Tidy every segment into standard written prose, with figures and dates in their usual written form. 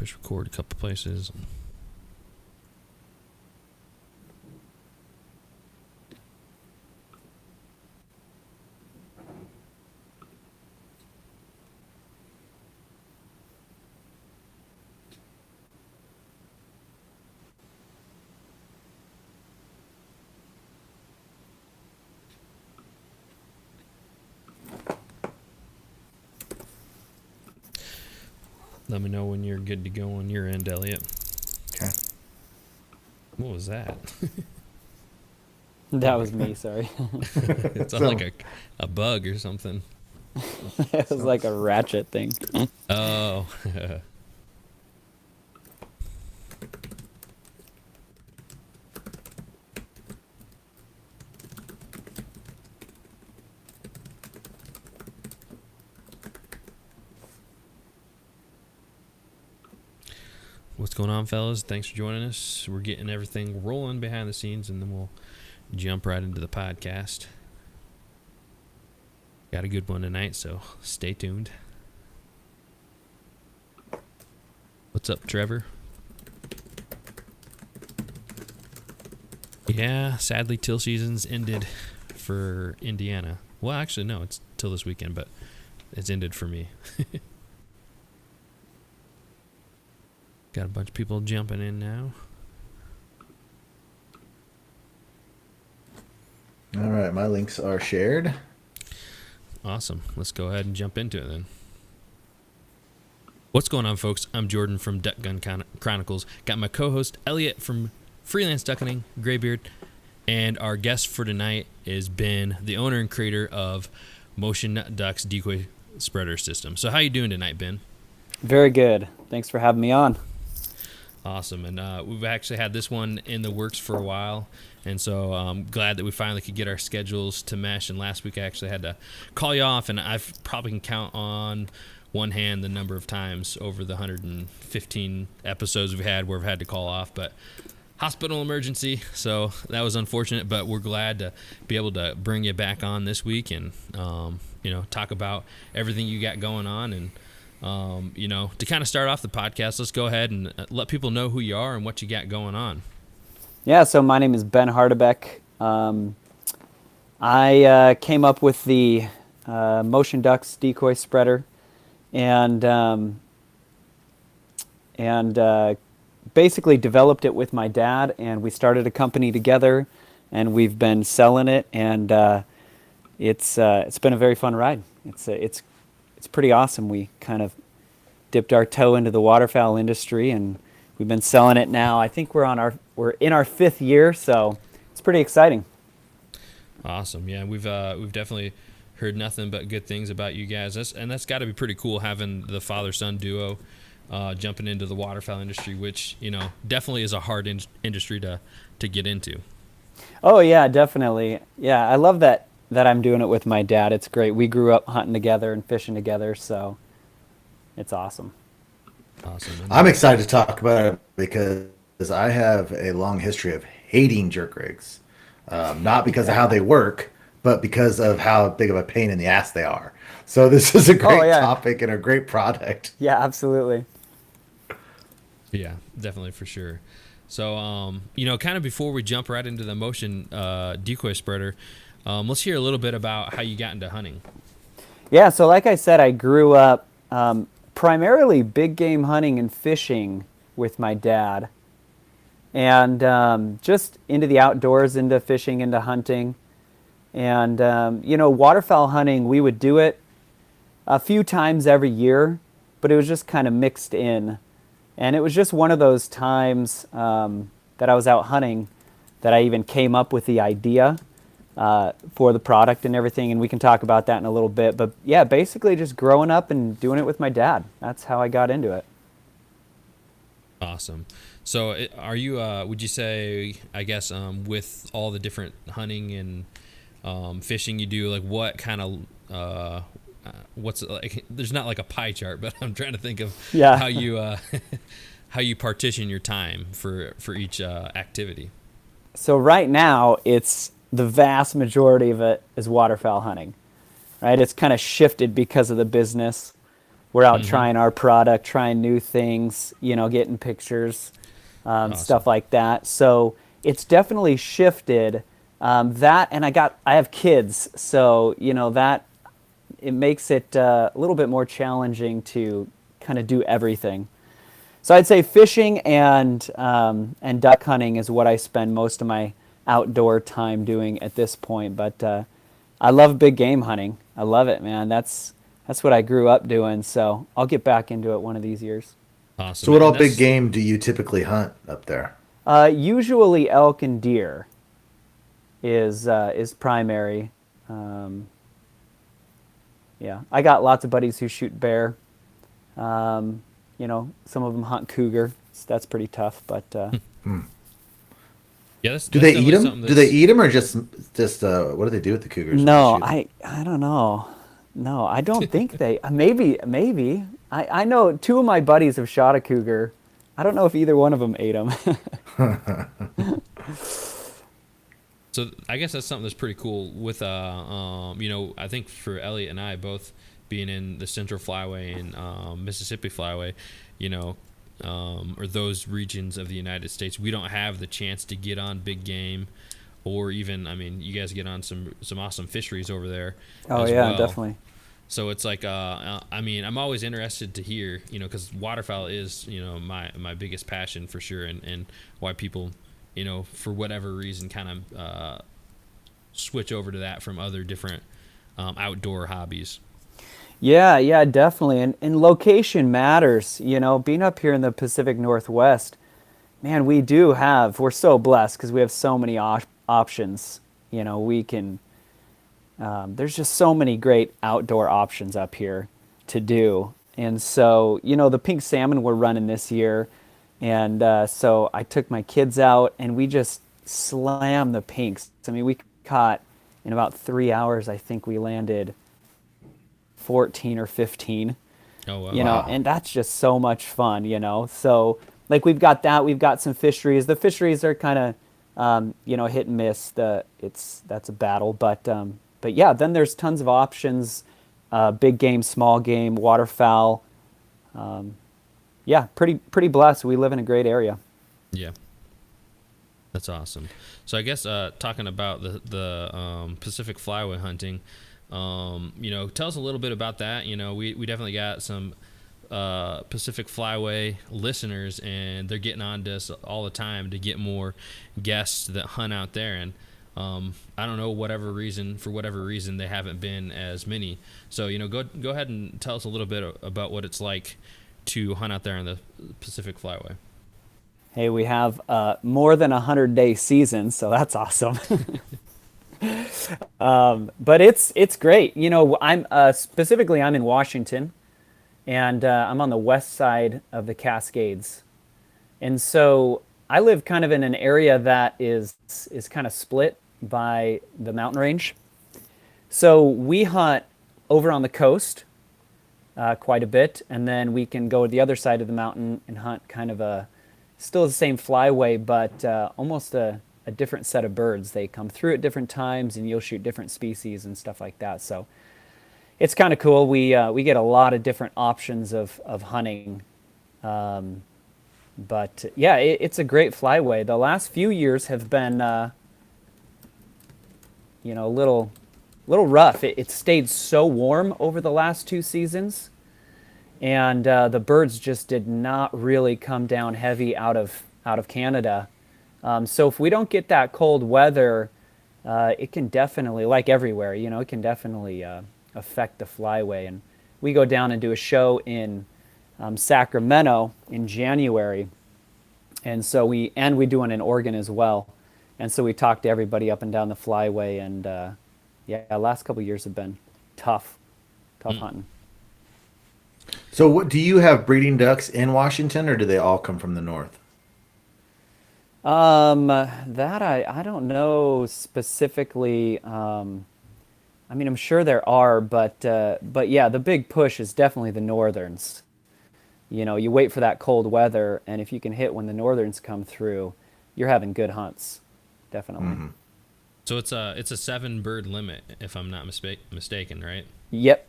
push record a couple places. Let me know when you're good to go on your end, Elliott. Okay. What was that? That was me, sorry. It sounded like a bug or something. It was like a ratchet thing. Oh. What's going on, fellas? Thanks for joining us. We're getting everything rolling behind the scenes, and then we'll jump right into the podcast. Got a good one tonight, so stay tuned. What's up, Trevor? Yeah, sadly, teal season's ended for Indiana. Well, actually, no, it's till this weekend, but it's ended for me. Got a bunch of people jumping in now. All right, my links are shared. Awesome. Let's go ahead and jump into it then. What's going on, folks? I'm Jordan from Ducks Gun Chronicles. Got my co-host Elliott from Freelance Duck Hunting, Graybeard, and our guest for tonight is Ben, the owner and creator of Motion Ducks Decoy Spreader System. So how you doing tonight, Ben? Very good. Thanks for having me on. Awesome. And we've actually had this one in the works for a while, and so I'm glad that we finally could get our schedules to mesh. And last week I actually had to call you off, and I probably can count on one hand the number of times over the 115 episodes we've had where we've had to call off. But hospital emergency, so that was unfortunate, but we're glad to be able to bring you back on this week and talk about everything you got going on. And to kind of start off the podcast, let's go ahead and let people know who you are and what you got going on. Yeah, so my name is Ben Hardebeck. I came up with the Motion Ducks Decoy Spreader and basically developed it with my dad, and we started a company together, and we've been selling it, and it's been a very fun ride. It's pretty awesome. We kind of dipped our toe into the waterfowl industry, and we've been selling it now. I think we're in our 5th year, so it's pretty exciting. Awesome. Yeah, we've definitely heard nothing but good things about you guys. That's got to be pretty cool having the father-son duo jumping into the waterfowl industry, which definitely is a hard industry to get into. Oh yeah, definitely. Yeah, I love that I'm doing it with my dad. It's great. We grew up hunting together and fishing together, so it's awesome. Awesome. I'm excited to talk about it because I have a long history of hating jerk rigs. Not because of how they work, but because of how big of a pain in the ass they are. So this is a great topic and a great product. Yeah, absolutely. Yeah, definitely, for sure. So, kind of before we jump right into the Motion Decoy Spreader, let's hear a little bit about how you got into hunting. Yeah, so like I said, I grew up primarily big game hunting and fishing with my dad. And just into the outdoors, into fishing, into hunting. And, waterfowl hunting, we would do it a few times every year, but it was just kind of mixed in. And it was just one of those times that I was out hunting that I even came up with the idea for the product and everything, and we can talk about that in a little bit. But yeah, basically just growing up and doing it with my dad. That's how I got into it. Awesome. So are you, would you say, I guess, with all the different hunting and fishing you do, like what kind of, what's like, there's not like a pie chart, but I'm trying to think of how you, how you partition your time for each activity. So right now, it's the vast majority of it is waterfowl hunting, right? It's kind of shifted because of the business. we're out trying our product, trying new things, getting pictures, stuff like that. So it's definitely shifted. That, and I have kids, so that it makes it a little bit more challenging to kind of do everything. So I'd say fishing and duck hunting is what I spend most of my outdoor time doing at this point. But I love big game hunting. I love it, man. That's what I grew up doing. So I'll get back into it one of these years. Awesome. So what all big game do you typically hunt up there? Usually elk and deer is primary. Yeah, I got lots of buddies who shoot bear. Some of them hunt cougar. So that's pretty tough, but yeah, do they eat them? Do they eat them, or just what do they do with the cougars? No, I don't know. No, I don't think they. Maybe. I know two of my buddies have shot a cougar. I don't know if either one of them ate them. So I guess that's something that's pretty cool with I think for Elliott and I both being in the Central Flyway and Mississippi Flyway, or those regions of the United States, we don't have the chance to get on big game, or even, you guys get on some awesome fisheries over there. Oh yeah, well. Definitely. So it's like, I'm always interested to hear, because waterfowl is, my biggest passion for sure, and why people, for whatever reason, kind of switch over to that from other different outdoor hobbies. Yeah, definitely. And location matters. Being up here in the Pacific Northwest, man, we're so blessed because we have so many options. We can, there's just so many great outdoor options up here to do. And so, the pink salmon we're running this year. And so I took my kids out and we just slammed the pinks. We caught in about 3 hours, I think we landed 14 or 15. Oh, wow. And that's just so much fun, So like we've got some fisheries. The fisheries are kind of, hit and miss. That's a battle, but yeah, then there's tons of options, big game, small game, waterfowl. Yeah, pretty blessed. We live in a great area. Yeah, that's awesome. So I guess talking about the Pacific Flyway hunting, tell us a little bit about that. We definitely got some Pacific Flyway listeners, and they're getting on to us all the time to get more guests that hunt out there. And I don't know, for whatever reason, they haven't been as many. So go ahead and tell us a little bit about what it's like to hunt out there on the Pacific Flyway. Hey, we have more than 100-day season, so that's awesome. But it's great. I'm I'm in Washington, and I'm on the west side of the Cascades, and so I live kind of in an area that is kind of split by the mountain range. So we hunt over on the coast quite a bit, and then we can go to the other side of the mountain and hunt kind of still the same flyway, but almost a different set of birds. They come through at different times, and you'll shoot different species and stuff like that. So it's kind of cool. We get a lot of different options of hunting. But yeah, it's a great flyway. The last few years have been, a little rough. It stayed so warm over the last 2 seasons, and the birds just did not really come down heavy out of Canada. So if we don't get that cold weather, it can definitely, like everywhere, it can definitely affect the flyway. And we go down and do a show in Sacramento in January, and so we do one in Oregon as well. And so we talk to everybody up and down the flyway, and the last couple of years have been tough hunting. So what do you have breeding ducks in Washington, or do they all come from the north? That I don't know specifically. I'm sure there are, but yeah, the big push is definitely the northerns. You wait for that cold weather, and if you can hit when the northerns come through, you're having good hunts, definitely. Mm-hmm. So it's a 7 bird limit, if I'm not mistaken, right? Yep.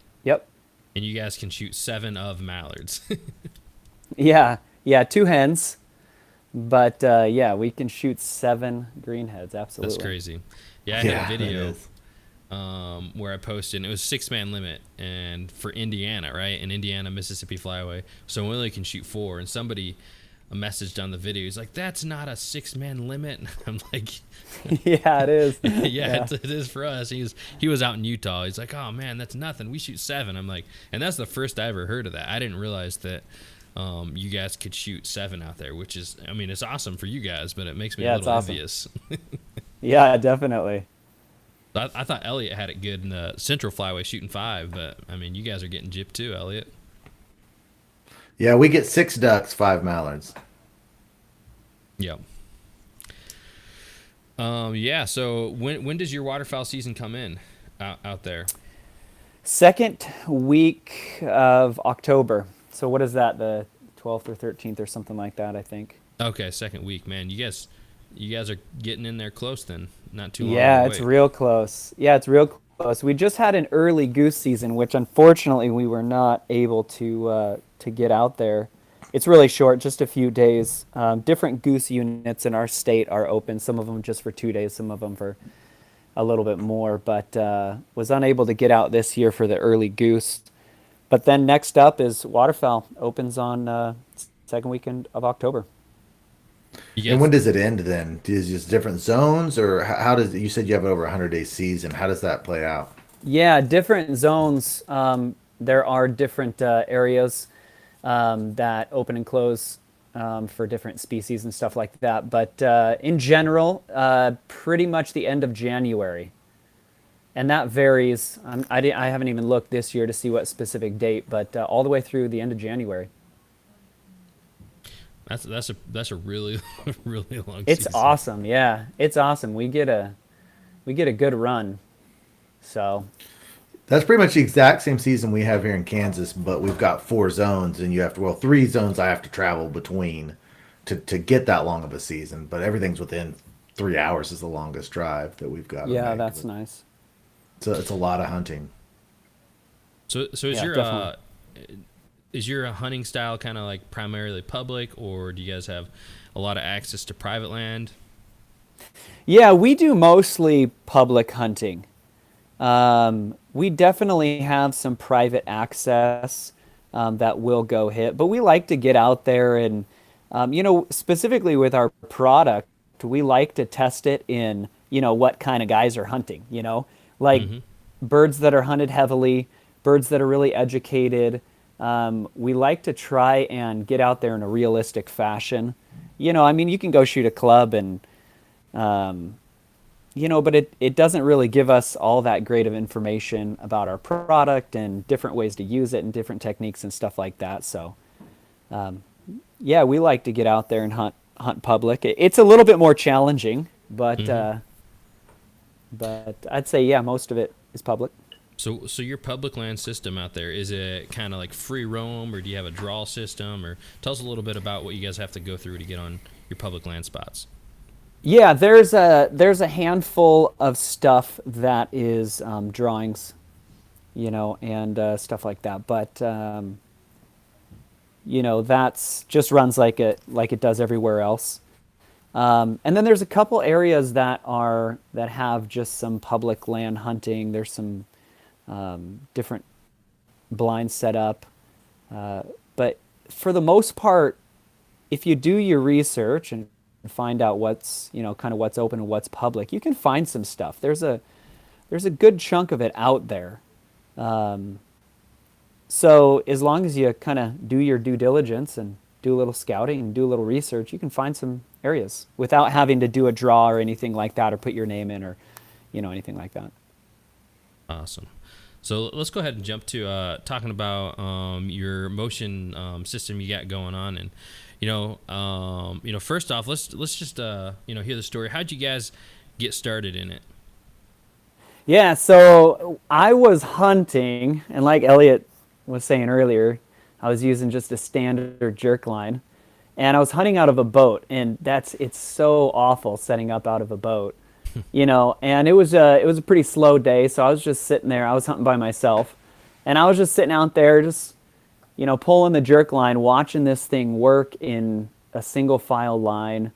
And you guys can shoot 7 of mallards. Yeah, yeah, 2 hens, but yeah, we can shoot 7 greenheads. Absolutely. That's crazy. Yeah, I Yeah, had a that video is. where I posted, and it was 6-man limit, and for Indiana, right? In Indiana, Mississippi Flyway. So we only can shoot 4, and somebody messaged on the video. He's like, "That's not a 6-man limit." And I'm like, Yeah, it is. yeah, it is for us. He was out in Utah. He's like, "Oh man, that's nothing. We shoot 7." I'm like, and that's the first I ever heard of that. I didn't realize that you guys could shoot 7 out there, which is, I mean, it's awesome for you guys, but it makes me a Yeah, little it's awesome. envious. Yeah, definitely. I thought Elliott had it good in the Central Flyway shooting 5, but I mean, you guys are getting gypped too, Elliott. Yeah, we get 6 ducks, 5 mallards. Yep. Yeah. So when does your waterfowl season come in out there? Second week of October. So what is that? The 12th or 13th or something like that, I think. Okay, second week, man. You guys are getting in there close then. Not too long. Yeah, to it's wait. real close. Yeah, it's real close. We just had an early goose season, which unfortunately we were not able to get out there. It's really short, just a few days. Different goose units in our state are open. Some of them just for 2 days, some of them for a little bit more. But was unable to get out this year for the early goose. But then next up is waterfowl. Opens on second weekend of October. You And guys, when does it end then? Is it just different zones, or how does you said you have over 100-day season? How does that play out? Yeah, different zones. There are different areas that open and close for different species and stuff like that. But in general, pretty much the end of January. And that varies. I haven't even looked this year to see what specific date, but all the way through the end of January. that's a really really long It's season. awesome. Yeah, it's awesome. We get a good run. So That's pretty much the exact same season we have here in Kansas, but we've got 4 zones, and you have to, well, 3 zones I have to travel between to get that long of a season. But everything's within 3 hours is the longest drive that we've got. to yeah, make. that's nice. It's a lot of hunting. So is Yeah, your definitely. is your hunting style kind of like primarily public, or do you guys have a lot of access to private land? Yeah, we do mostly public hunting. We definitely have some private access that will go hit, but we like to get out there and, specifically with our product, we like to test it in, what kind of guys are hunting, like birds that are hunted heavily, birds that are really educated. We like to try and get out there in a realistic fashion. You can go shoot a club and, but it doesn't really give us all that great of information about our product and different ways to use it and different techniques and stuff like that. So, yeah, we like to get out there and hunt public. It's a little bit more challenging, but I'd say, yeah, most of it is public. So your public land system out there, is it kind of like free roam, or do you have a draw system? Or tell us a little bit about what you guys have to go through to get on your public land spots. Yeah, there's a handful of stuff that is drawings, and stuff like that. But that's just runs like it does everywhere else. And then there's a couple areas that have just some public land hunting. There's some different blinds set up, but for the most part, if you do your research and find out what's kind of what's open and what's public, you can find some stuff. There's a good chunk of it out there. So as long as you kind of do your due diligence and do a little scouting and do a little research, you can find some areas without having to do a draw or anything like that, or put your name in, or anything like that. Awesome. So let's go ahead and jump to talking about your motion system you got going on, and first off, let's just hear the story. How'd you guys get started in it? Yeah, so I was hunting, and like Elliott was saying earlier, I was using just a standard jerk line, and I was hunting out of a boat, and it's so awful setting up out of a boat. And it was a pretty slow day, so I was just sitting there. I was hunting by myself, And I was just sitting out there, just, pulling the jerk line, watching this thing work in a single file line.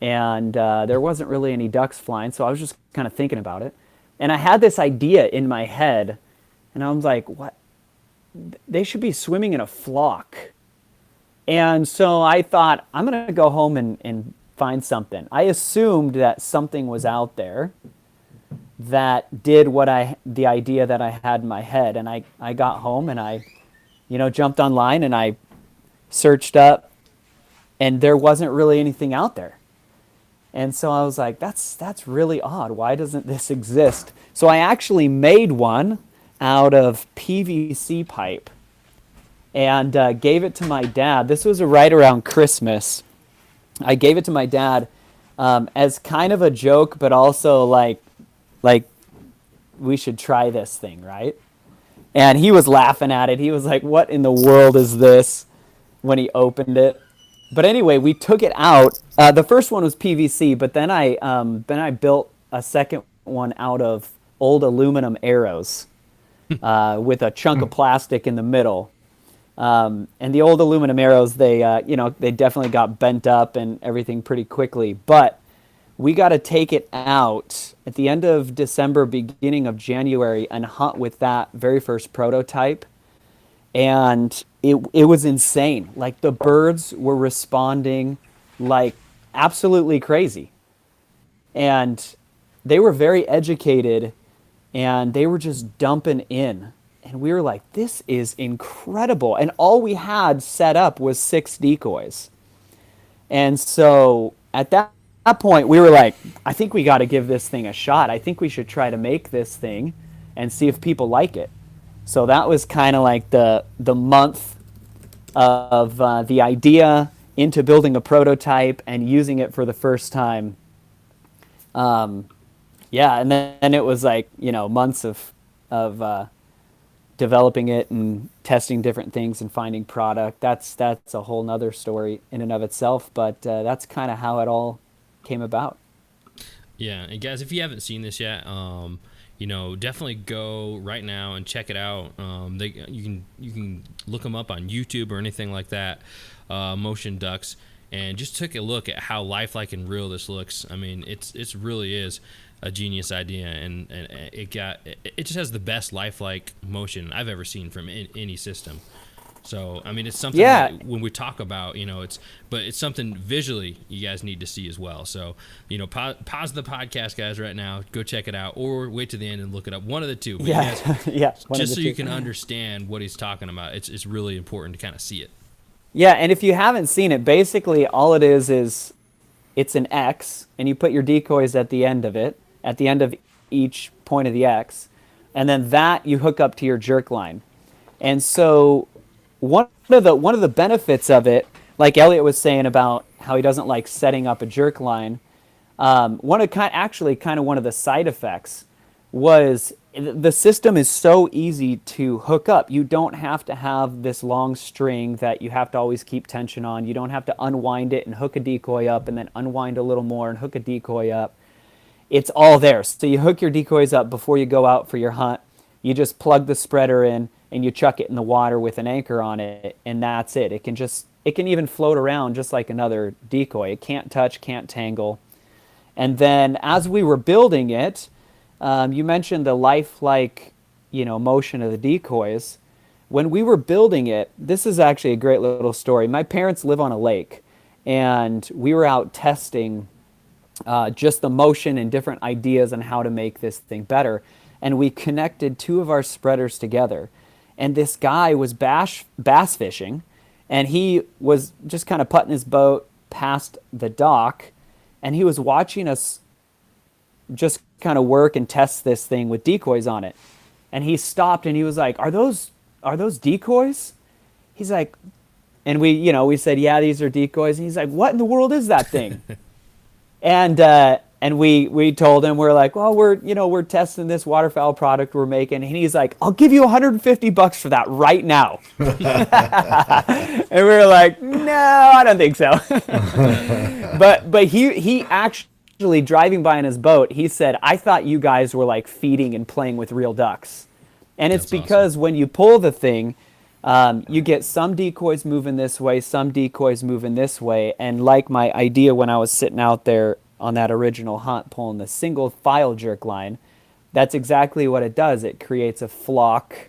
And there wasn't really any ducks flying, so I was just kind of thinking about it. And I had this idea in my head, and I was like, what? They should be swimming in a flock. And so I thought, I'm going to go home and find something. I assumed that something was out there that did the idea that I had in my head. And I got home and I, jumped online and I searched up, and there wasn't really anything out there. And so I was like, that's really odd. Why doesn't this exist? So I actually made one out of PVC pipe and gave it to my dad. This was right around Christmas. I gave it to my dad as kind of a joke, but also like we should try this thing, right? And he was laughing at it. He was like, what in the world is this, when he opened it? But anyway, we took it out. The first one was PVC, but then I built a second one out of old aluminum arrows with a chunk of plastic in the middle. And the old aluminum arrows, they definitely got bent up and everything pretty quickly. But we got to take it out at the end of December, beginning of January, and hunt with that very first prototype. And it was insane. Like, the birds were responding like absolutely crazy. And they were very educated, and they were just dumping in. And we were like, this is incredible. And all we had set up was 6 decoys. And so at that point, we were like, I think we got to give this thing a shot. I think we should try to make this thing and see if people like it. So that was kind of like the month of the idea into building a prototype and using it for the first time. And then it was like, months of developing it and testing different things and finding product. That's a whole nother story in and of itself, but that's kind of how it all came about. Yeah, and guys, if you haven't seen this yet, definitely go right now and check it out. You can look them up on YouTube or anything like that. Motion Ducks, and just took a look at how lifelike and real this looks. I mean, it really is a genius idea, and it just has the best lifelike motion I've ever seen from any system. So, I mean, it's something that when we talk about, it's something visually you guys need to see as well. So, pause the podcast, guys, right now. Go check it out, or wait to the end and look it up. One of the two. But just so you can understand what he's talking about. It's really important to kind of see it. Yeah, and if you haven't seen it, basically all it is it's an X, and you put your decoys at the end of it, at the end of each point of the X, and then that you hook up to your jerk line. And so one of the benefits of it, like Elliott was saying about how he doesn't like setting up a jerk line, one of the side effects was the system is so easy to hook up. You don't have to have this long string that you have to always keep tension on. You don't have to unwind it and hook a decoy up and then unwind a little more and hook a decoy up. It's all there. So you hook your decoys up before you go out for your hunt. You just plug the spreader in and you chuck it in the water with an anchor on it, and that's it. It can even float around just like another decoy. It can't touch, can't tangle. And then as we were building it, you mentioned the lifelike, motion of the decoys. When we were building it, this is actually a great little story. My parents live on a lake, and we were out testing just the motion and different ideas on how to make this thing better. And we connected 2 of our spreaders together. And this guy was bass fishing, and he was just kind of putting his boat past the dock, and he was watching us just kind of work and test this thing with decoys on it. And he stopped and he was like, are those decoys? He's like, and we said, yeah, these are decoys. And he's like, what in the world is that thing? And we told him, we're like, well, we're testing this waterfowl product we're making. And he's like, I'll give you $150 for that right now. And we were like, no, I don't think so. but he actually, driving by in his boat, he said, I thought you guys were like feeding and playing with real ducks. And it's That's because when you pull the thing, you get some decoys moving this way, some decoys moving this way. And like my idea when I was sitting out there on that original hunt pulling the single file jerk line, that's exactly what it does. It creates a flock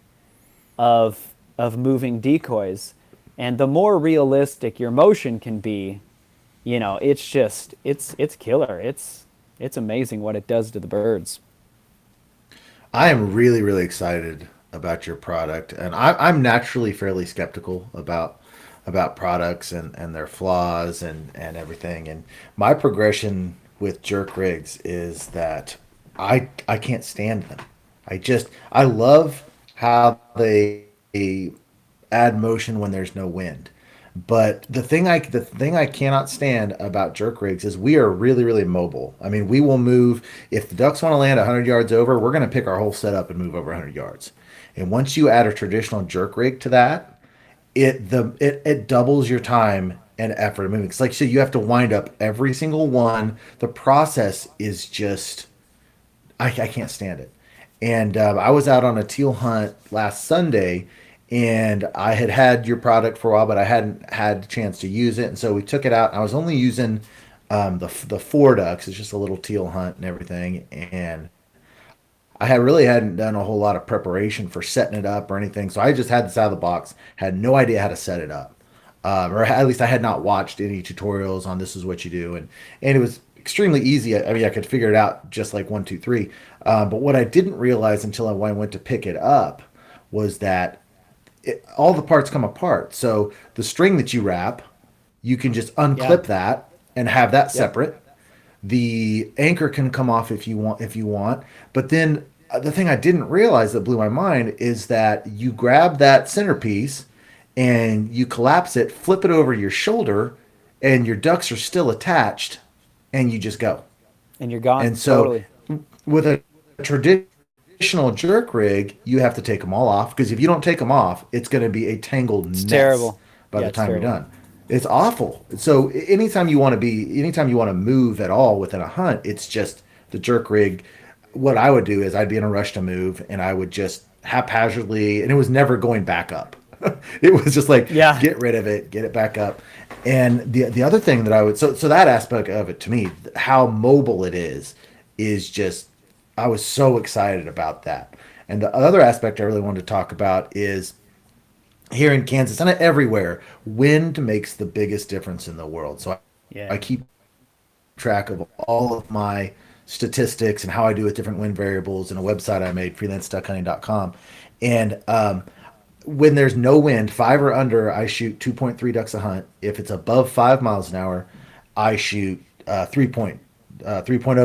of moving decoys. And the more realistic your motion can be, you know, it's just it's killer. It's amazing what it does to the birds. I am really, really excited about your product, and I'm naturally fairly skeptical about products and their flaws and everything. And my progression with jerk rigs is that I can't stand them. I love how they add motion when there's no wind. But the thing I cannot stand about jerk rigs is we are really, really mobile. I mean, we will move if the ducks want to land 100 yards over, we're going to pick our whole setup and move over 100 yards. And once you add a traditional jerk rig to that, it doubles your time and effort of moving. It's like so you have to wind up every single one. The process is just I can't stand it. And I was out on a teal hunt last Sunday, and I had your product for a while, but I hadn't had a chance to use it. And so we took it out. And I was only using the four ducks. It's just a little teal hunt and everything. And I hadn't done a whole lot of preparation for setting it up or anything. So I just had this out of the box. Had no idea how to set it up, or at least I had not watched any tutorials on this is what you do. And it was extremely easy. I mean, I could figure it out just like one, two, three. But what I didn't realize until I went to pick it up was that all the parts come apart. So the string that you wrap, you can just unclip that and have that separate. The anchor can come off if you want. But then the thing I didn't realize that blew my mind is that you grab that centerpiece and you collapse it, flip it over your shoulder, and your ducks are still attached, and you just go. And you're gone. And so totally. with a traditional jerk rig, you have to take them all off, because if you don't take them off, it's going to be a tangled mess terrible. by the time you're terrible. done. It's awful. So anytime you want to move at all within a hunt, it's just the jerk rig. What I would do is I'd be in a rush to move, and I would just haphazardly, and it was never going back up. It was just like, get rid of it, get it back up. And the other thing that I would, so that aspect of it to me, how mobile it is just, I was so excited about that. And the other aspect I really wanted to talk about is here in Kansas and everywhere, wind makes the biggest difference in the world. So I keep track of all of my statistics and how I do with different wind variables in a website I made, freelance.hunting.com. And when there's no wind, 5 or under, I shoot 2.3 ducks a hunt. If it's above 5 miles an hour, I shoot 3.0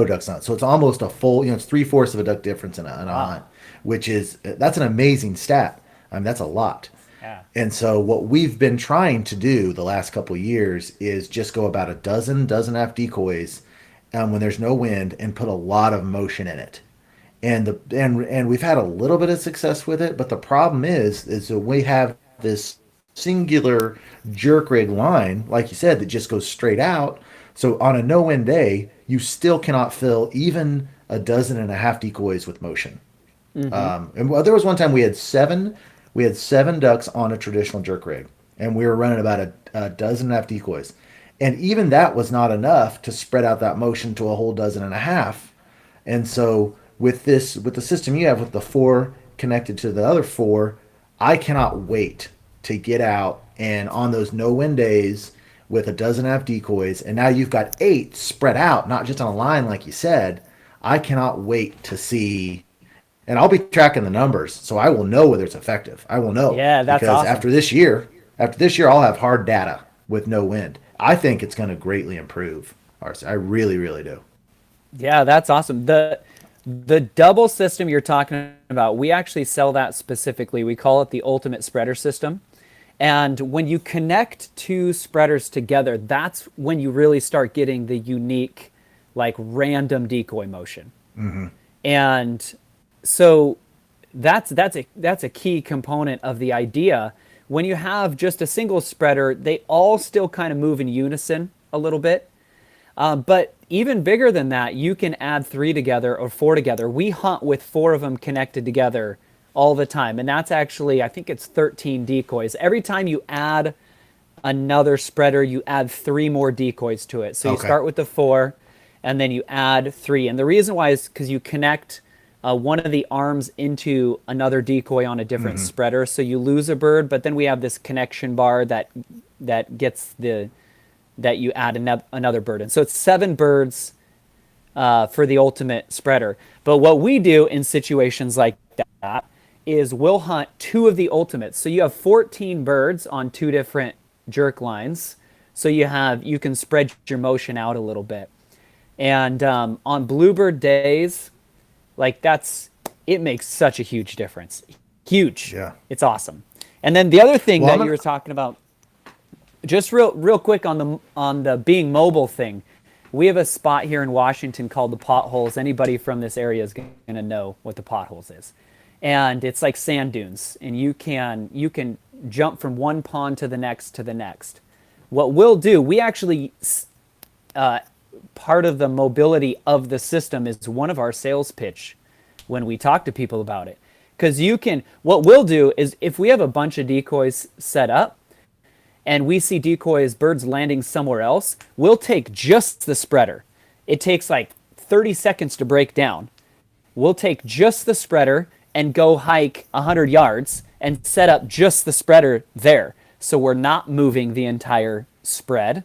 ducks a hunt. So it's almost a full, it's 3/4 of a duck difference in a hunt, that's an amazing stat. I mean, that's a lot. Yeah. And so what we've been trying to do the last couple of years is just go about a dozen and a half decoys when there's no wind, and put a lot of motion in it. And we've had a little bit of success with it, but the problem is that we have this singular jerk rig line, like you said, that just goes straight out. So on a no wind day, you still cannot fill even a dozen and a half decoys with motion. And there was one time we had seven ducks on a traditional jerk rig, and we were running about a dozen and a half decoys. And even that was not enough to spread out that motion to a whole dozen and a half. And so with the system you have with the 4 connected to the other 4, I cannot wait to get out and on those no wind days with a dozen and a half decoys, and now you've got 8 spread out, not just on a line like you said. I cannot wait to see, and I'll be tracking the numbers, so I will know whether it's effective. I will know. Yeah, that's because awesome. After this year, I'll have hard data with no wind. I think it's going to greatly improve ours. I really, really do. Yeah, that's awesome. The double system you're talking about, we actually sell that specifically. We call it the ultimate spreader system. And when you connect 2 spreaders together, that's when you really start getting the unique, like random decoy motion. And so that's a key component of the idea. When you have just a single spreader, they all still kind of move in unison a little bit. But even bigger than that, you can add 3 together or 4 together. We hunt with 4 of them connected together all the time. And that's actually, I think it's 13 decoys. Every time you add another spreader, you add 3 more decoys to it. So you start with the 4, and then you add 3. And the reason why is because you connect one of the arms into another decoy on a different spreader. So you lose a bird, but then we have this connection bar that gets that you add another bird in. So it's 7 birds for the ultimate spreader. But what we do in situations like that is we'll hunt 2 of the ultimates. So you have 14 birds on 2 different jerk lines. So you can spread your motion out a little bit. And on bluebird days, like it makes such a huge difference. Huge. Yeah. It's awesome. And then the other thing that you were talking about, just real quick on the being mobile thing. We have a spot here in Washington called the Potholes. Anybody from this area is going to know what the Potholes is. And it's like sand dunes, and you can jump from one pond to the next to the next. What we'll do, we actually part of the mobility of the system is one of our sales pitch when we talk to people about it. Because what we'll do is if we have a bunch of decoys set up and we see birds landing somewhere else, we'll take just the spreader. It takes like 30 seconds to break down. We'll take just the spreader and go hike 100 yards and set up just the spreader there. So we're not moving the entire spread.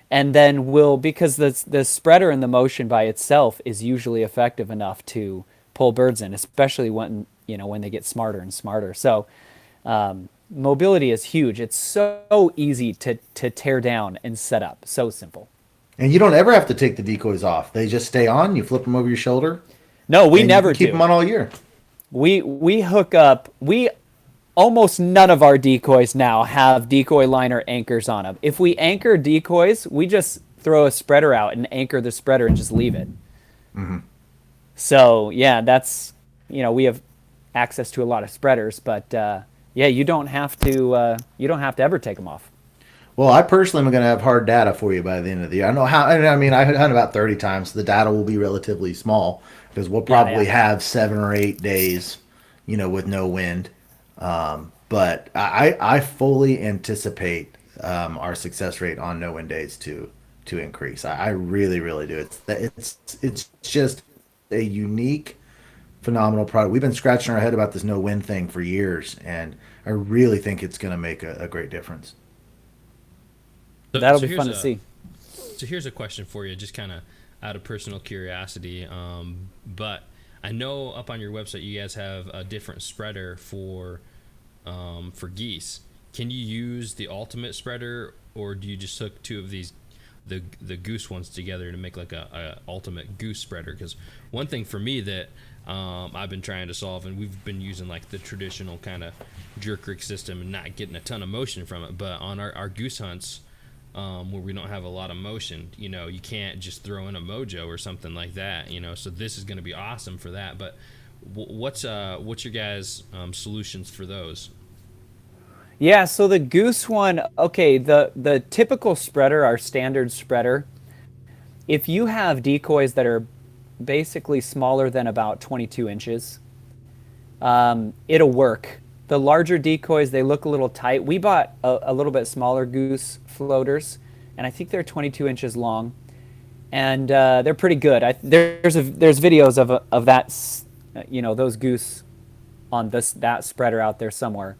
And then because the spreader and the motion by itself is usually effective enough to pull birds in, especially when they get smarter and smarter. So mobility is huge. It's so easy to tear down and set up. So simple. And you don't ever have to take the decoys off. They just stay on. You flip them over your shoulder. No, we never keep them on all year. We hook up. Almost none of our decoys now have decoy liner anchors on them. If we anchor decoys, we just throw a spreader out and anchor the spreader and just leave it. Mm-hmm. So yeah, that's we have access to a lot of spreaders, but you don't have to ever take them off. Well, I personally am going to have hard data for you by the end of the year. I know how. I mean, I hunt about 30 times. So the data will be relatively small because we'll probably have 7 or 8 days, with no wind. But I fully anticipate our success rate on no wind days to increase. I really, really do. It's just a unique, phenomenal product. We've been scratching our head about this no wind thing for years, and I really think it's going to make a great difference. That'll be fun to see. So here's a question for you, just kind of out of personal curiosity. But I know up on your website you guys have a different spreader for geese. Can you use the ultimate spreader, or do you just hook 2 of these the goose ones together to make like a ultimate goose spreader? Because one thing for me that I've been trying to solve, and we've been using like the traditional kind of jerk rig system and not getting a ton of motion from it, but on our goose hunts where we don't have a lot of motion, you can't just throw in a mojo or something like that, so this is going to be awesome for that. But what's your guys' solutions for those? Yeah, so the goose one, okay, the typical spreader, our standard spreader, if you have decoys that are basically smaller than about 22 inches, it'll work. The larger decoys, they look a little tight. We bought a little bit smaller goose floaters, and I think they're 22 inches long, and they're pretty good. There's videos of that, those goose on that spreader out there somewhere.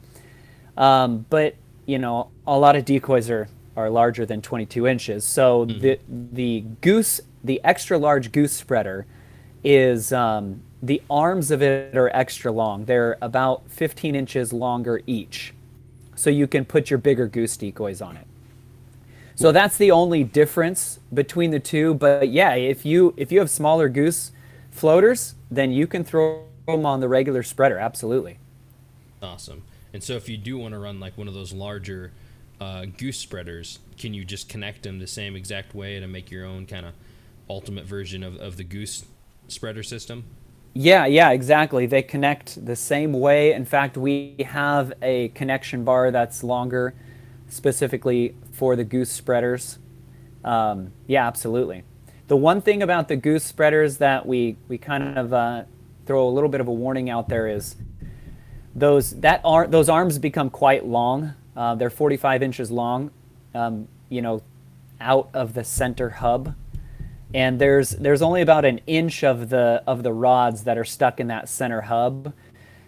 But a lot of decoys are larger than 22 inches. So the extra large goose spreader is the arms of it are extra long. They're about 15 inches longer each. So you can put your bigger goose decoys on it. So that's the only difference between the two. But yeah, if you have smaller goose floaters, then you can throw them on the regular spreader. Absolutely. Awesome. And so if you do want to run like one of those larger goose spreaders, can you just connect them the same exact way to make your own kind of ultimate version of the goose spreader system? Yeah, exactly. They connect the same way. In fact, we have a connection bar that's longer specifically for the goose spreaders. Yeah, absolutely. The one thing about the goose spreaders that we kind of throw a little bit of a warning out there is those arms become quite long. They're 45 inches long, out of the center hub, and there's only about an inch of the rods that are stuck in that center hub.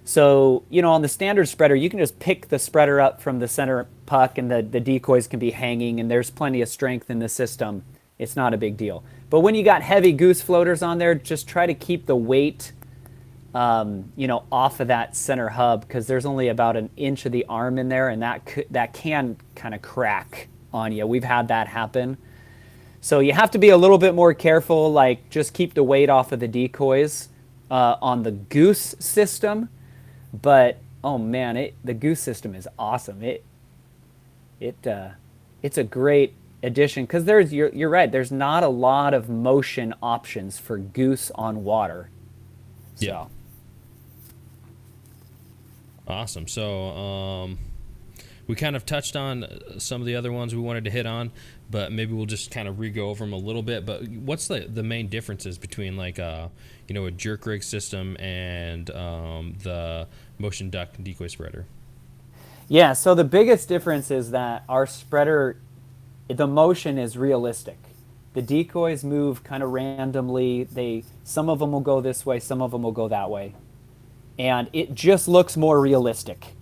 So, on the standard spreader, you can just pick the spreader up from the center puck, and the decoys can be hanging, and there's plenty of strength in the system. It's not a big deal. But when you got heavy goose floaters on there, just try to keep the weight, off of that center hub, because there's only about an inch of the arm in there, and that can kind of crack on you. We've had that happen. So you have to be a little bit more careful, like just keep the weight off of the decoys on the goose system. But oh man, the goose system is awesome. It's a great addition, because you're right. There's not a lot of motion options for goose on water. So. Yeah. Awesome. So we kind of touched on some of the other ones we wanted to hit on, but maybe we'll just kind of re-go over them a little bit. But what's the main differences between like a jerk rig system and the motion duck decoy spreader? Yeah, so the biggest difference is that our spreader, the motion is realistic. The decoys move kind of randomly. Some of them will go this way, some of them will go that way. And it just looks more realistic.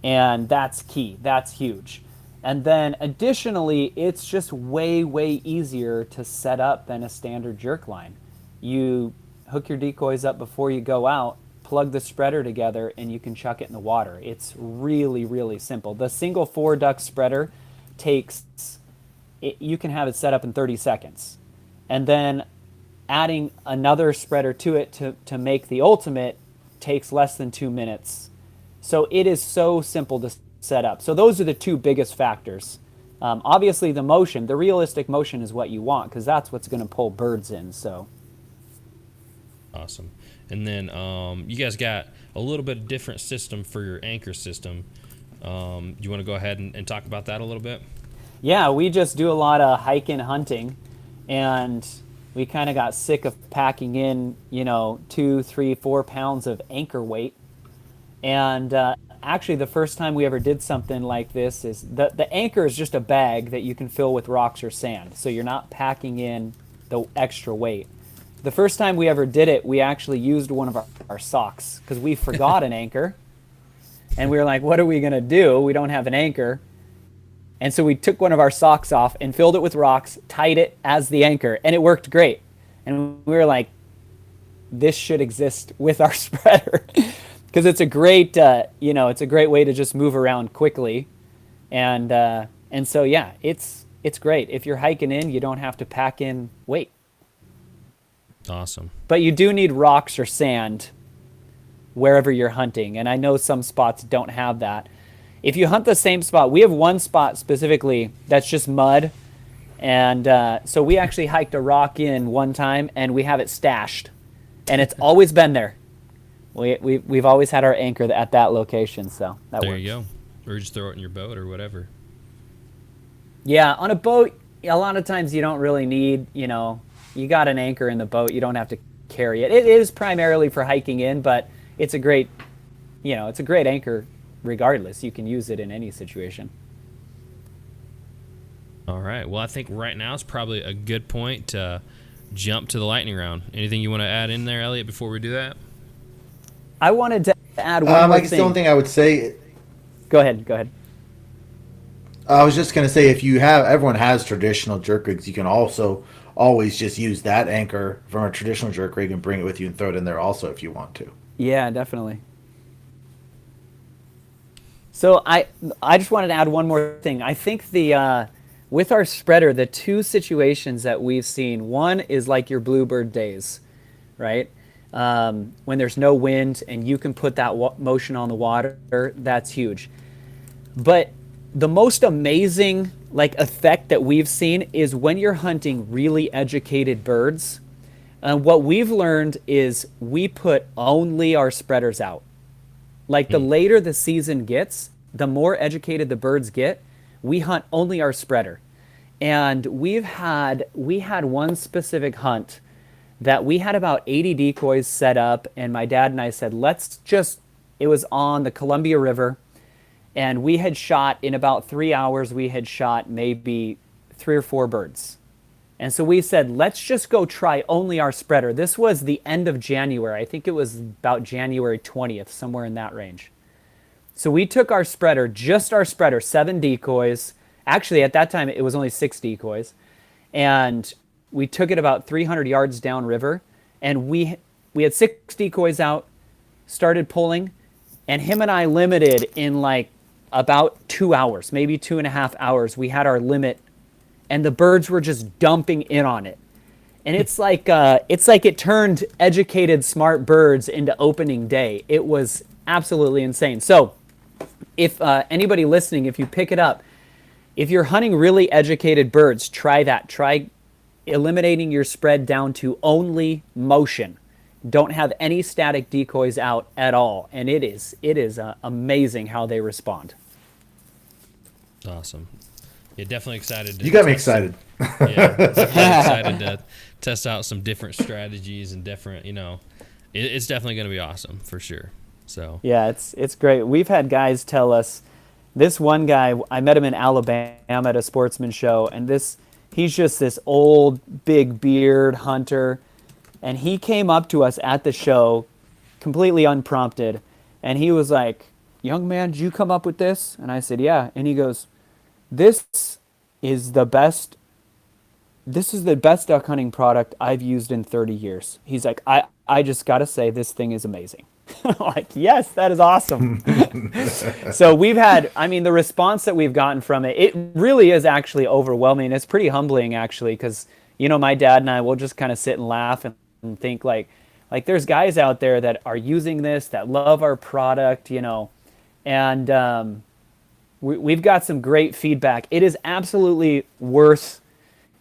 And that's key. That's huge. And then additionally, it's just way, way easier to set up than a standard jerk line. You hook your decoys up before you go out, plug the spreader together, and you can chuck it in the water. It's really, really simple. The single 4-duck spreader you can have it set up in 30 seconds. And then adding another spreader to it to make the ultimate takes less than 2 minutes. So it is so simple to set up. So those are the two biggest factors. Obviously the realistic motion is what you want, because that's what's going to pull birds in. So awesome. And then you guys got a little bit different system for your anchor system. You want to go ahead and talk about that a little bit? Yeah, we just do a lot of hiking, hunting, and we kind of got sick of packing in, 2, 3, 4 pounds of anchor weight. And actually, the first time we ever did something like this is the anchor is just a bag that you can fill with rocks or sand, so you're not packing in the extra weight. The first time we ever did it, we actually used one of our socks, because we forgot an anchor. And we were like, what are we going to do? We don't have an anchor. And so we took one of our socks off and filled it with rocks, tied it as the anchor, and it worked great. And we were like, this should exist with our spreader, because it's a great, it's a great way to just move around quickly. And so, yeah, it's great. If you're hiking in, you don't have to pack in weight. Awesome. But you do need rocks or sand wherever you're hunting. And I know some spots don't have that. If you hunt the same spot, we have one spot specifically that's just mud. And so we actually hiked a rock in one time, and we have it stashed. And it's always been there. We've always had our anchor at that location, so that there works. You go. Or just throw it in your boat or whatever. Yeah, on a boat, a lot of times you don't really need, you got an anchor in the boat. You don't have to carry it. It is primarily for hiking in, but it's a great anchor regardless. You can use it in any situation. All right. Well, I think right now is probably a good point to jump to the lightning round. Anything you want to add in there, Elliott, before we do that? I wanted to add one more I guess thing. the only thing I would say. Go ahead. I was just going to say, everyone has traditional jerk rigs, you can also always just use that anchor from a traditional jerk rig and bring it with you and throw it in there also if you want to. Yeah, definitely. So I just wanted to add one more thing. I think with our spreader, the two situations that we've seen, one is like your bluebird days, right? When there's no wind and you can put that motion on the water, that's huge. But the most amazing effect that we've seen is when you're hunting really educated birds. What we've learned is we put only our spreaders out. The later the season gets, the more educated the birds get. We hunt only our spreader. And we had one specific hunt that we had about 80 decoys set up, and my dad and I said, let's just It was on the Columbia River, and we had shot, in about 3 hours, we had shot maybe 3 or 4 birds. And so we said, let's just go try only our spreader. This was the end of January. I think it was about January 20th, somewhere in that range. So we took our spreader, just our spreader, 7 decoys. Actually, at that time, it was only 6 decoys. And we took it about 300 yards downriver. And we had 6 decoys out, started pulling, and him and I limited in like about 2 hours, maybe 2.5 hours. We had our limit, and the birds were just dumping in on it. And it's like it turned educated, smart birds into opening day. It was absolutely insane. So if anybody listening, if you pick it up, if you're hunting really educated birds, try that. Try eliminating your spread down to only motion. Don't have any static decoys out at all. And it is amazing how they respond. Awesome. Yeah, definitely excited. You got me excited. Yeah, definitely excited to test out some different strategies and different, it's definitely going to be awesome for sure. So yeah, it's great. We've had guys tell us, this one guy, I met him in Alabama at a sportsman show, and he's just this old, big beard hunter, and he came up to us at the show completely unprompted, and he was like, young man, did you come up with this? And I said, yeah. And he goes, this is the best duck hunting product I've used in 30 years. He's like, I just got to say, this thing is amazing. I'm like, yes, that is awesome. So we've had, the response that we've gotten from it, it really is actually overwhelming. It's pretty humbling, actually, because, my dad and I will just kind of sit and laugh and think like there's guys out there that are using this, that love our product, and we've got some great feedback. It is absolutely worth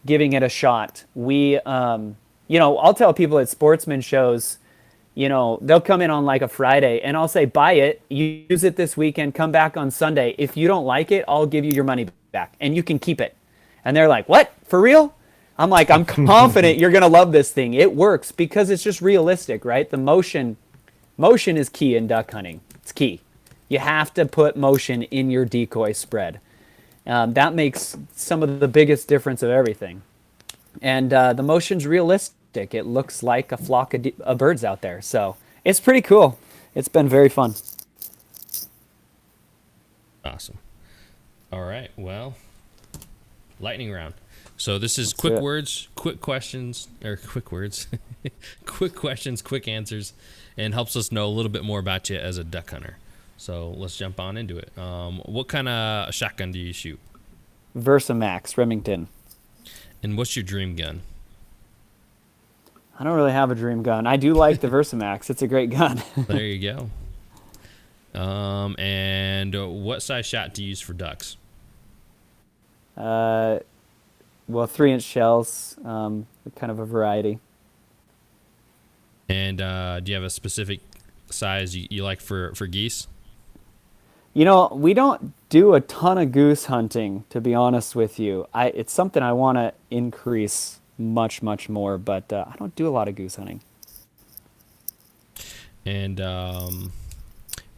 giving it a shot. I'll tell people at sportsman shows, they'll come in on like a Friday, and I'll say, buy it, use it this weekend, come back on Sunday. If you don't like it, I'll give you your money back, and you can keep it. And they're like, what? For real? I'm like, I'm confident you're going to love this thing. It works because it's just realistic, right? The motion is key in duck hunting. It's key. You have to put motion in your decoy spread. That makes some of the biggest difference of everything. And the motion's realistic. It looks like a flock of birds out there. So it's pretty cool. It's been very fun. awesome. All right, well, lightning round. So this is quick words, quick questions, quick questions, quick answers, and helps us know a little bit more about you as a duck hunter. So let's jump on into it. What kind of shotgun do you shoot? Versamax, Remington. And what's your dream gun? I don't really have a dream gun. I do like the Versamax. It's a great gun. There you go. And what size shot do you use for ducks? Well, 3-inch shells, kind of a variety. And do you have a specific size you like for geese? You know, we don't do a ton of goose hunting, to be honest with you. It's something I want to increase much, much more, but I don't do a lot of goose hunting. And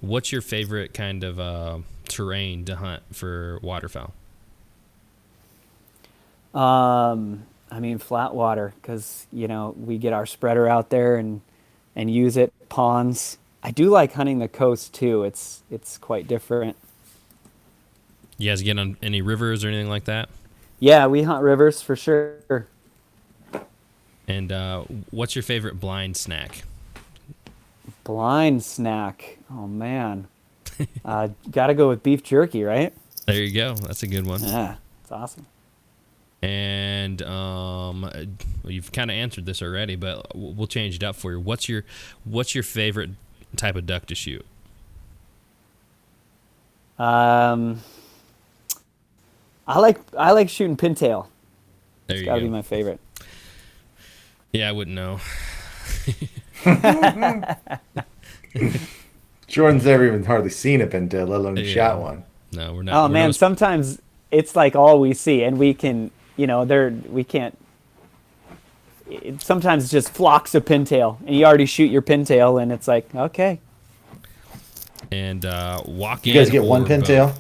what's your favorite kind of terrain to hunt for waterfowl? I mean, flat water, because, you know, we get our spreader out there and use it, ponds. I do like hunting the coast, too. It's quite different. You guys get on any rivers or anything like that? Yeah, we hunt rivers for sure. And what's your favorite blind snack? Blind snack? Oh, man. Gotta go with beef jerky, right? There you go. That's a good one. Yeah, it's awesome. And you've kind of answered this already, but we'll change it up for you. What's your favorite type of duck to shoot? I like shooting pintail. There it's you gotta go. be my favorite. Yeah, I wouldn't know. Jordan's never even hardly seen a pintail, let alone shot one. No, we're not. Oh man, sometimes it's like all we see, and we can, you know, we can't. Sometimes it's just flocks of pintail, and you already shoot your pintail, and it's like, okay. And walk in. You guys get one or pintail?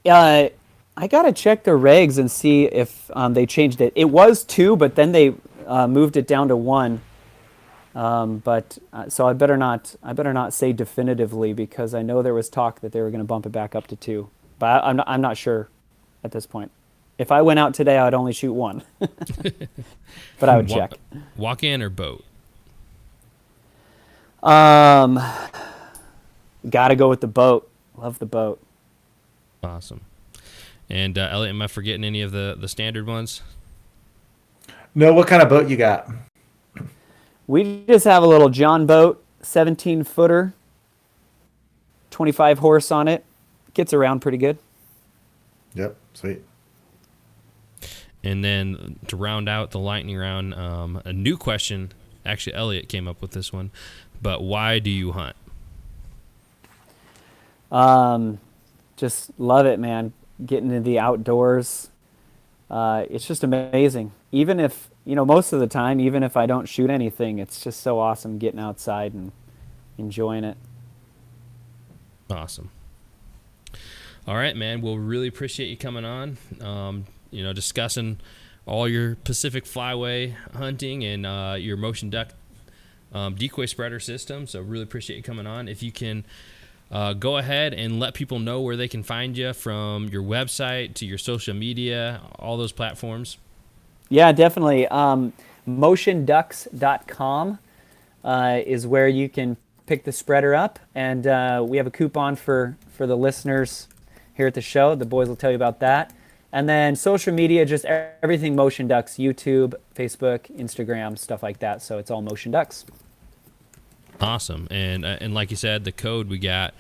boat. I gotta check the regs and see if they changed it. It was 2, but then they moved it down to 1. So I better not say definitively, because I know there was talk that they were going to bump it back up to 2, but I'm not sure at this point. If I went out today, I would only shoot 1, but I would check. Walk in or boat? Gotta go with the boat. Love the boat. Awesome. And Elliot, am I forgetting any of the standard ones? No, what kind of boat you got? We just have a little John boat, 17-footer, 25 horse on it. Gets around pretty good. Yep, sweet. And then to round out the lightning round, a new question. Actually, Elliot came up with this one. But why do you hunt? Just love it, man. Getting into the outdoors. It's just amazing. Even if, most of the time, even if I don't shoot anything, it's just so awesome getting outside and enjoying it. Awesome. All right, man. Well, really appreciate you coming on, discussing all your Pacific Flyway hunting and your motion duck decoy spreader system. So really appreciate you coming on. If you can go ahead and let people know where they can find you, from your website to your social media, all those platforms. Yeah, definitely. Motionducks.com is where you can pick the spreader up. And we have a coupon for the listeners here at the show. The boys will tell you about that. And then social media, just everything Motion Ducks, YouTube, Facebook, Instagram, stuff like that. So it's all Motion Ducks. Awesome. And like you said, the code we got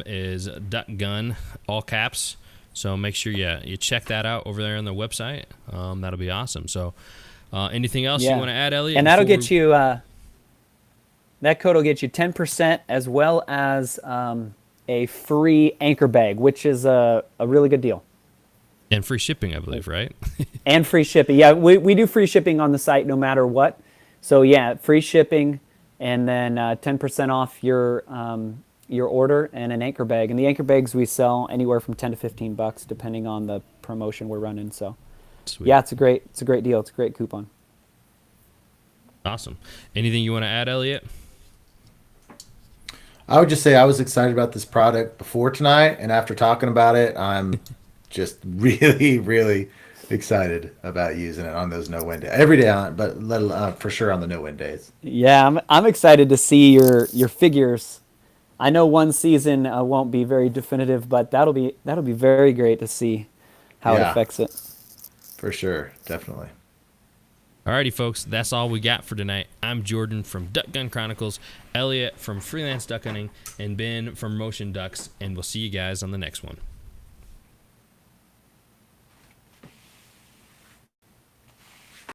is Duck Gun, all caps. So make sure you check that out over there on the website. That'll be awesome. So anything else you want to add, Elliot? And that'll get you, that code will get you 10% as well as a free anchor bag, which is a really good deal. And free shipping, I believe, right? And free shipping. Yeah, we do free shipping on the site no matter what. So yeah, free shipping, and then 10% off your order, and an anchor bag. And the anchor bags we sell anywhere from $10 to $15, depending on the promotion we're running. So Sweet. Yeah, it's a great deal. It's a great coupon. Awesome. Anything you want to add, Elliot? I would just say I was excited about this product before tonight, and after talking about it, I'm just really, really excited about using it on those no-win days. Every day, but for sure on the no-win days. Yeah, I'm excited to see your figures. I know one season won't be very definitive, but that'll be very great to see how it affects it. For sure, definitely. Alrighty, folks, that's all we got for tonight. I'm Jordan from Duck Gun Chronicles, Elliot from Freelance Duck Hunting, and Ben from Motion Ducks, and we'll see you guys on the next one.